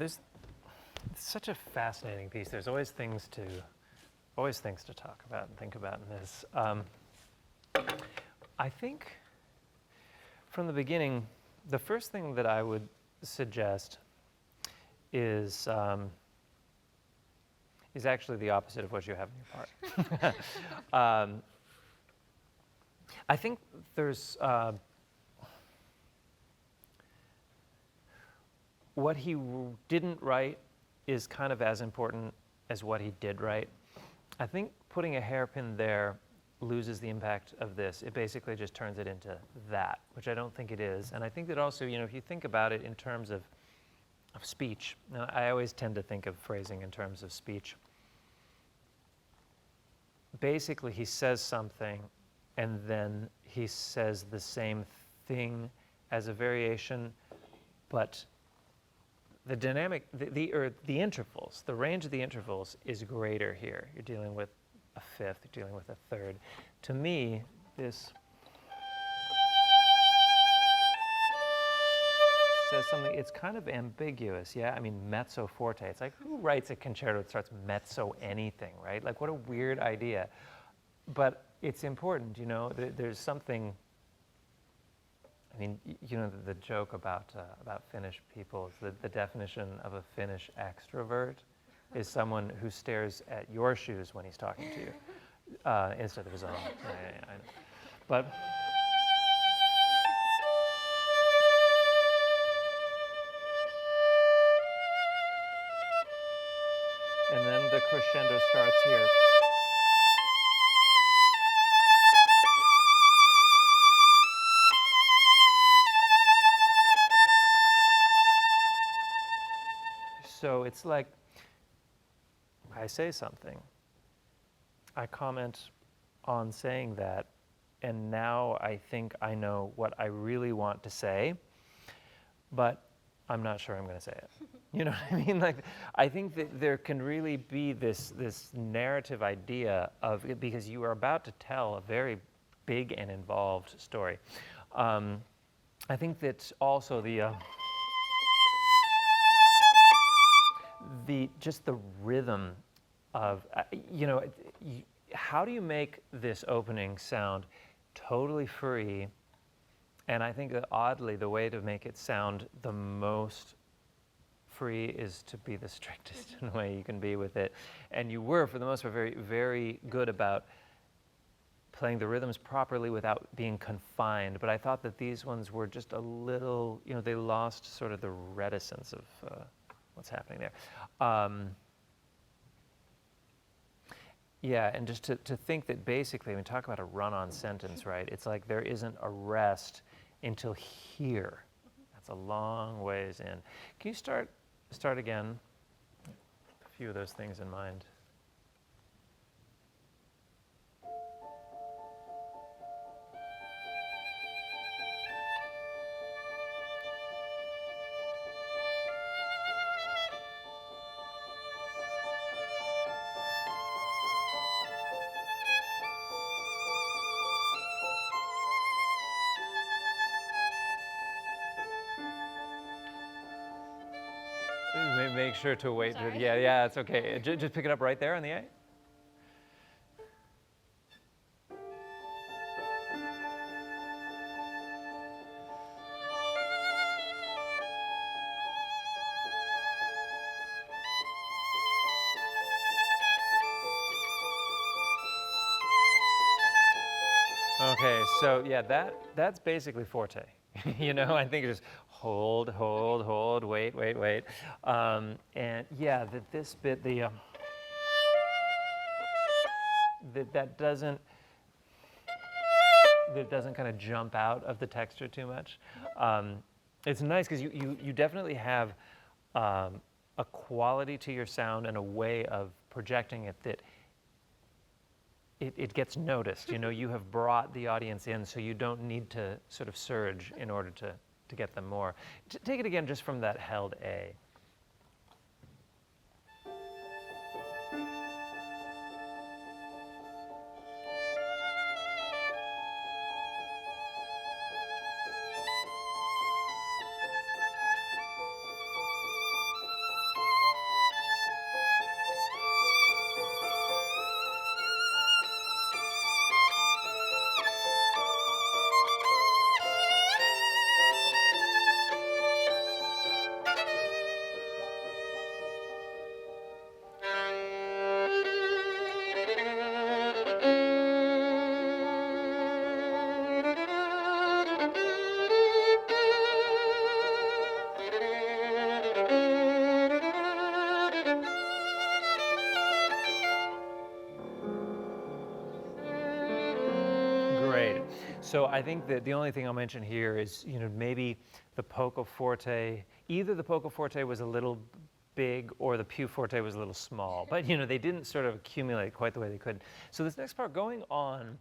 it's such a fascinating piece. There's always things to talk about and think about in this. I think from the beginning, the first thing that I would suggest is actually the opposite of what you have in your part. I think there's what he didn't write is kind of as important as what he did write. I think putting a hairpin there loses the impact of this. It basically just turns it into that, which I don't think it is. And I think that also, if you think about it in terms of speech, now I always tend to think of phrasing in terms of speech. Basically, he says something, and then he says the same thing as a variation, but the dynamic, the intervals, the range of the intervals is greater here. You're dealing with a fifth, you're dealing with a third. To me, this says something, it's kind of ambiguous, yeah? I mean, mezzo forte. It's like, who writes a concerto that starts mezzo anything, right? Like, what a weird idea. But it's important, there's something, I mean, the joke about Finnish people is the definition of a Finnish extrovert is someone who stares at your shoes when he's talking to you instead of his own. Yeah, I know. But and then the crescendo starts here. So it's like I say something, I comment on saying that, and now I think I know what I really want to say, but I'm not sure I'm going to say it. You know what I mean? Like, I think that there can really be this narrative idea of it because you are about to tell a very big and involved story. I think that also just the rhythm of, how do you make this opening sound totally free? And I think that oddly, the way to make it sound the most free is to be the strictest in the way you can be with it. And you were, for the most part, very, very good about playing the rhythms properly without being confined. But I thought that these ones were just a little, they lost sort of the reticence of what's happening there. Yeah, and just to think that basically, when we talk about a run-on sentence, right, it's like there isn't a rest until here. That's a long ways in. Can you start again? A few of those things in mind. Make sure to wait. Yeah, it's okay. Just pick it up right there on the A. Okay, so yeah, that's basically forte. I think it's just hold, wait. And yeah, this bit, that doesn't kind of jump out of the texture too much. It's nice because you definitely have a quality to your sound and a way of projecting it that it gets noticed. You have brought the audience in, so you don't need to sort of surge in order to get them more. Take it again just from that held A. So I think that the only thing I'll mention here is, maybe the poco forte, either the poco forte was a little big or the più forte was a little small, but they didn't sort of accumulate quite the way they could. So this next part, going on